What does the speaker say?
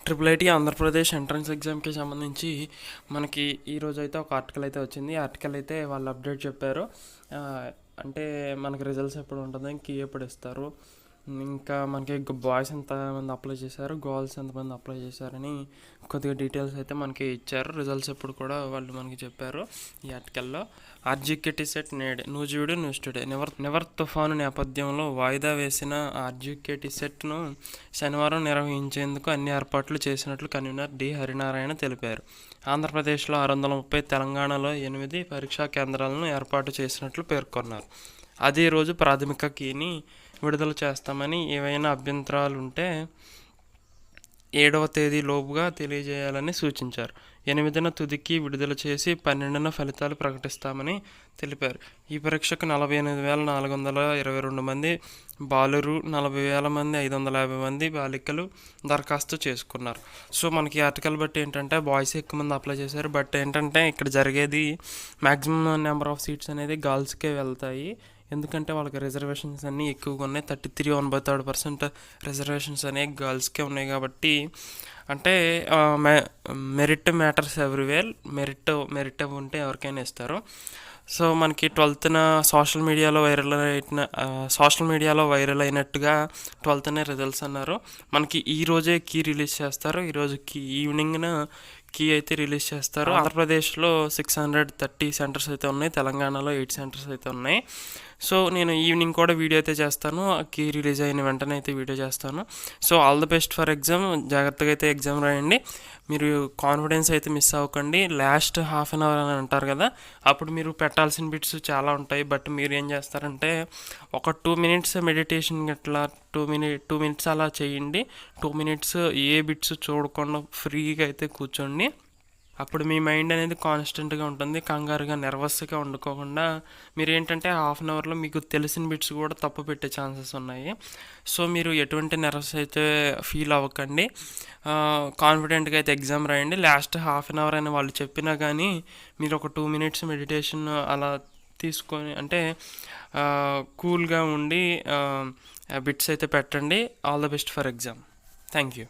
Triple IT Andhra Pradesh entrance ఎగ్జామ్కి సంబంధించి మనకి ఈరోజు అయితే ఒక ఆర్టికల్ అయితే వచ్చింది. ఈ ఆర్టికల్ అయితే వాళ్ళు అప్డేట్ చెప్పారు. ఆ, అంటే మనకి రిజల్ట్స్ ఎప్పుడు ఉంటుంది, కీ ఎప్పుడు ఇస్తారు, ఇంకా మనకి బాయ్స్ ఎంతమంది అప్లై చేశారు, గర్ల్స్ ఎంతమంది అప్లై చేశారని కొద్దిగా డీటెయిల్స్ అయితే మనకి ఇచ్చారు. రిజల్ట్స్ ఎప్పుడు కూడా వాళ్ళు మనకి చెప్పారు ఈ ఆర్టికల్లో. ఆర్జీకేటీ సెట్ నేడే నూజివీడు న్యూస్ టుడే. నివర్ తుఫాను నేపథ్యంలో వాయిదా వేసిన ఆర్జీకేటీ సెట్ను శనివారం నిర్వహించేందుకు అన్ని ఏర్పాట్లు చేసినట్లు కన్వీనర్ డి హరినారాయణ తెలిపారు. ఆంధ్రప్రదేశ్లో 630, తెలంగాణలో 8 పరీక్షా కేంద్రాలను ఏర్పాటు చేసినట్లు పేర్కొన్నారు. అదే రోజు ప్రాథమిక కీని విడుదల చేస్తామని, ఏవైనా అభ్యంతరాలుంటే 7వ తేదీ లోపుగా తెలియజేయాలని సూచించారు. 8న తుదికి విడుదల చేసి 12న ఫలితాలు ప్రకటిస్తామని తెలిపారు. ఈ పరీక్షకు 48,422 మంది బాలురు, 40,550 మంది బాలికలు దరఖాస్తు చేసుకున్నారు. సో మనకి ఆర్టికల్ బట్టి ఏంటంటే బాయ్స్ ఎక్కువ మంది అప్లై చేశారు. బట్ ఏంటంటే ఇక్కడ జరిగేది మ్యాక్సిమం నెంబర్ ఆఫ్ సీట్స్ అనేది గర్ల్స్కే వెళ్తాయి. ఎందుకంటే వాళ్ళకి రిజర్వేషన్స్ అన్నీ ఎక్కువగా ఉన్నాయి. 33% రిజర్వేషన్స్ అనేవి గర్ల్స్కే ఉన్నాయి కాబట్టి, అంటే మెరిట్ మ్యాటర్స్ ఎవ్రీవేర్. మెరిట్ ఉంటే ఎవరికైనా ఇస్తారు. సో మనకి 12న సోషల్ మీడియాలో వైరల్ అయినట్టుగా 12నే రిజల్ట్స్ అన్నారు. మనకి ఈ రోజే కీ రిలీజ్ చేస్తారు. ఈరోజు ఈవినింగ్న కీ అయితే రిలీజ్ చేస్తారు. ఆంధ్రప్రదేశ్లో 630 సెంటర్స్ అయితే ఉన్నాయి, తెలంగాణలో 8 సెంటర్స్ అయితే ఉన్నాయి. సో నేను ఈవినింగ్ కూడా వీడియో అయితే చేస్తాను, కీ రిలీజ్ అయిన వెంటనే అయితే వీడియో చేస్తాను. So all the best for exam. జాగ్రత్తగా అయితే ఎగ్జామ్ రాయండి. మీరు కాన్ఫిడెన్స్ అయితే మిస్ అవ్వకండి. లాస్ట్ హాఫ్ అన్ అవర్ అని అంటారు కదా, అప్పుడు మీరు పెట్టాల్సిన బిట్స్ చాలా ఉంటాయి. బట్ మీరు ఏం చేస్తారంటే ఒక 2 మినిట్స్ మెడిటేషన్ గట్లా 2 మినిట్స్ అలా చేయండి. 2 మినిట్స్ ఏ బిట్స్ చూడకుండా ఫ్రీగా అయితే కూర్చోండి. అప్పుడు మీ మైండ్ అనేది కాన్స్టెంట్గా ఉంటుంది. కంగారుగా నర్వస్గా వండుకోకుండా మీరు ఏంటంటే హాఫ్ అన్ అవర్లో మీకు తెలిసిన బిట్స్ కూడా తప్పు పెట్టే ఛాన్సెస్ ఉన్నాయి. సో మీరు ఎటువంటి నర్వస్ అయితే ఫీల్ అవ్వకండి. కాన్ఫిడెంట్గా అయితే ఎగ్జామ్ రాయండి. లాస్ట్ హాఫ్ అన్ అవర్ అని వాళ్ళు చెప్పినా కానీ మీరు ఒక 2 మినిట్స్ మెడిటేషన్ అలా తీసుకొని, అంటే కూల్గా ఉండి బిట్స్ అయితే పెట్టండి. All the best for exam. Thank you.